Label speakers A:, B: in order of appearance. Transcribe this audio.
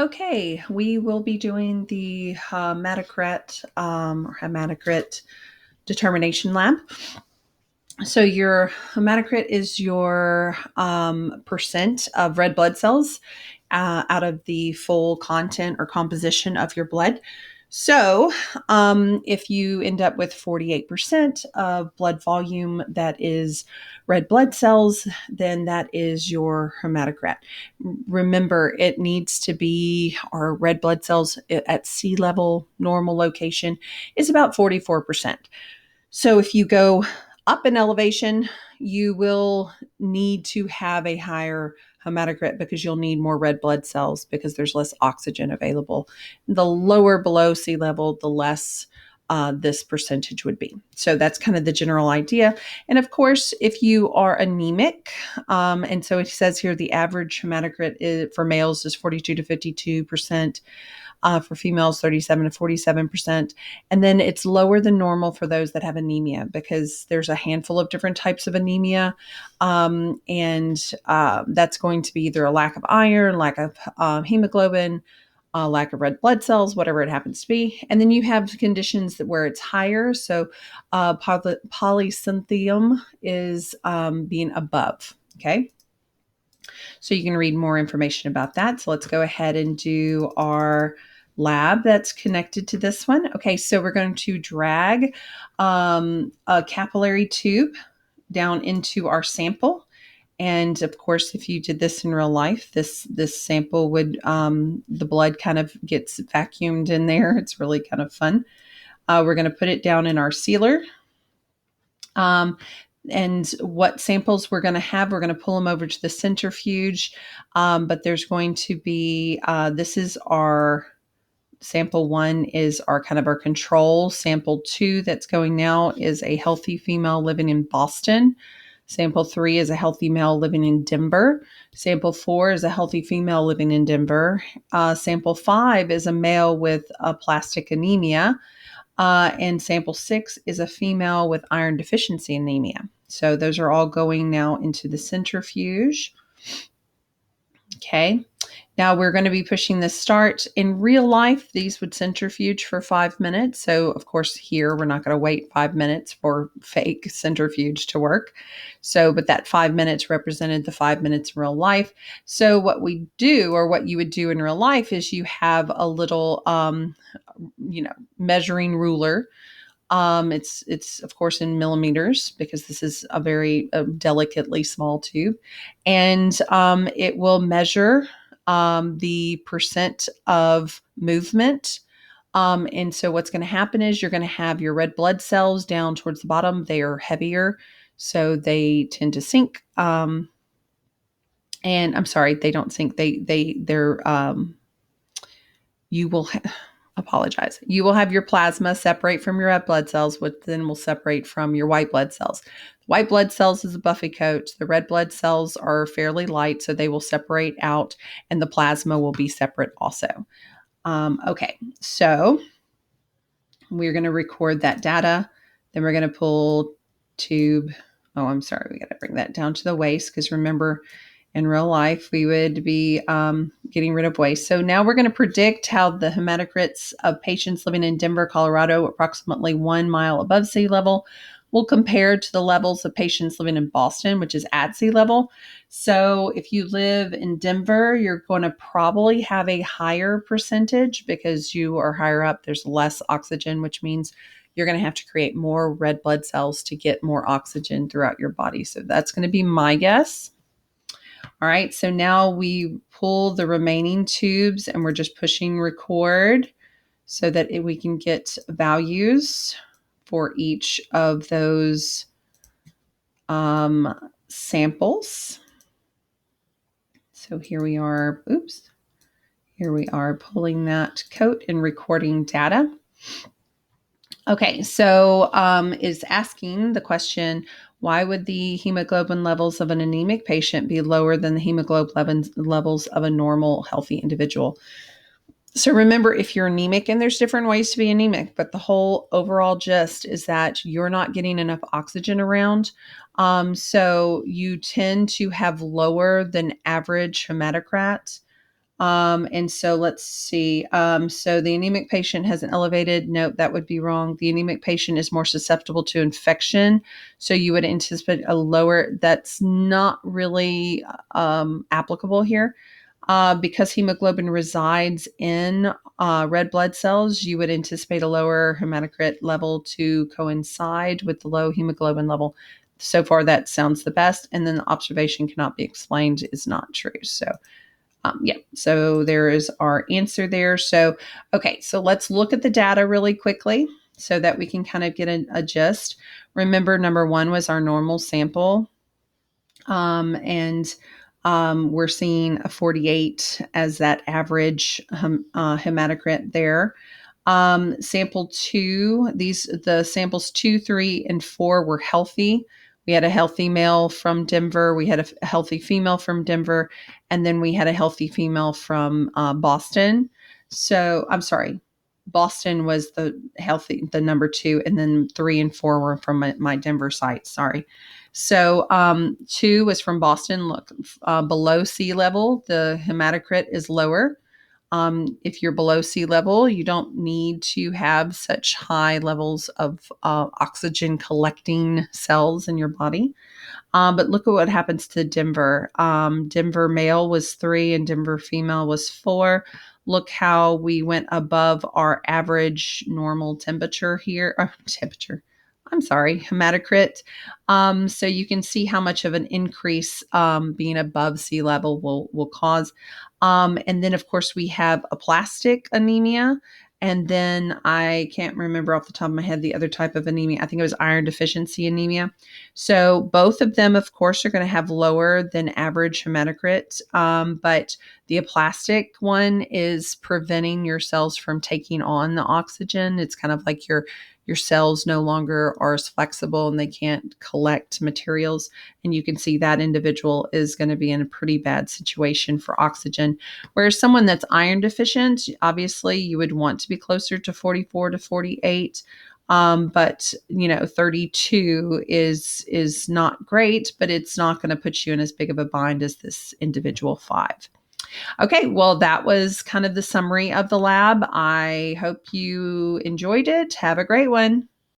A: Okay, we will be doing the hematocrit determination lab. So your hematocrit is your percent of red blood cells out of the full content or composition of your blood. So if you end up with 48% of blood volume that is red blood cells, then that is your hematocrit. Remember, it needs to be our red blood cells at sea level, normal location is about 44%. So if you go up in elevation, you will need to have a higher hematocrit because you'll need more red blood cells because there's less oxygen available. The lower below sea level, the less this percentage would be. So that's kind of the general idea. And of course, if you are anemic, and so it says here the average hematocrit for males is 42 to 52%. For females, 37 to 47%. And then it's lower than normal for those that have anemia because there's a handful of different types of anemia. That's going to be either a lack of iron, lack of hemoglobin, lack of red blood cells, whatever it happens to be. And then you have conditions where it's higher. So polycythemia is being above. Okay. So you can read more information about that. So let's go ahead and do our lab that's connected to this one. Okay, so we're going to drag a capillary tube down into our sample. And of course, if you did this in real life, this sample would, the blood kind of gets vacuumed in there. It's really kind of fun. We're going to put it down in our sealer. And what samples we're going to pull them over to the centrifuge. But there's going to be, this is our sample 1 is our kind of our control. Sample 2 that's going now is a healthy female living in Boston. Sample 3 is a healthy male living in Denver. Sample 4 is a healthy female living in Denver. Sample 5 is a male with aplastic anemia. And sample 6 is a female with iron deficiency anemia. So those are all going now into the centrifuge. Okay. Now we're going to be pushing the start. In real life, these would centrifuge for 5 minutes. So of course here, we're not going to wait 5 minutes for fake centrifuge to work. So, but that 5 minutes represented the 5 minutes in real life. So what we do, or what you would do in real life, is you have a little, measuring ruler. It's of course in millimeters because this is a very delicately small tube, and it will measure the percent of movement. And so what's going to happen is you're going to have your red blood cells down towards the bottom. They are heavier, so they tend to sink. And I'm sorry, they don't sink. You will apologize. You will have your plasma separate from your red blood cells, which then will separate from your white blood cells. White blood cells is a buffy coat. The red blood cells are fairly light, so they will separate out, and the plasma will be separate also. Okay, so we're going to record that data. Then we're going to pull tube. Oh, I'm sorry. We got to bring that down to the waist because remember, in real life, we would be getting rid of waste. So now we're going to predict how the hematocrits of patients living in Denver, Colorado, approximately 1 mile above sea level, will compare to the levels of patients living in Boston, which is at sea level. So if you live in Denver, you're going to probably have a higher percentage because you are higher up. There's less oxygen, which means you're going to have to create more red blood cells to get more oxygen throughout your body. So that's going to be my guess. All right, so now we pull the remaining tubes and we're just pushing record so that we can get values for each of those samples. So here we are, here we are pulling that coat and recording data. Okay, so is asking the question, why would the hemoglobin levels of an anemic patient be lower than the hemoglobin levels of a normal, healthy individual? So remember, if you're anemic, and there's different ways to be anemic, but the whole overall gist is that you're not getting enough oxygen around. So you tend to have lower than average hematocrit. And so let's see. So the anemic patient has an elevated, nope, that would be wrong. The anemic patient is more susceptible to infection. So you would anticipate a lower, that's not really applicable here. Because hemoglobin resides in red blood cells, you would anticipate a lower hematocrit level to coincide with the low hemoglobin level. So far, that sounds the best. And then the observation cannot be explained is not true. So yeah, so there is our answer there. So, okay, so let's look at the data really quickly so that we can kind of get a gist. Remember, number one was our normal sample. And we're seeing a 48 as that average hematocrit there. Sample two, the samples 2, 3, and 4 were healthy. We had a healthy male from Denver. We had a healthy female from Denver. And then we had a healthy female from Boston. So I'm sorry. Boston was the number 2, and then 3 and 4 were from my Denver site. Sorry. So 2 was from Boston. Look, below sea level, the hematocrit is lower. If you're below sea level, you don't need to have such high levels of oxygen collecting cells in your body. But look at what happens to Denver. Denver male was 3 and Denver female was 4. Look how we went above our average normal temperature here. I'm sorry, hematocrit. So you can see how much of an increase being above sea level will cause. And then, of course, we have aplastic anemia. And then I can't remember off the top of my head the other type of anemia. I think it was iron deficiency anemia. So both of them, of course, are going to have lower than average hematocrit. But the aplastic one is preventing your cells from taking on the oxygen. It's kind of like your cells no longer are as flexible and they can't collect materials. And you can see that individual is going to be in a pretty bad situation for oxygen. Whereas someone that's iron deficient, obviously you would want to be closer to 44 to 48. But 32 is not great, but it's not going to put you in as big of a bind as this individual 5. Okay, well, that was kind of the summary of the lab. I hope you enjoyed it. Have a great one.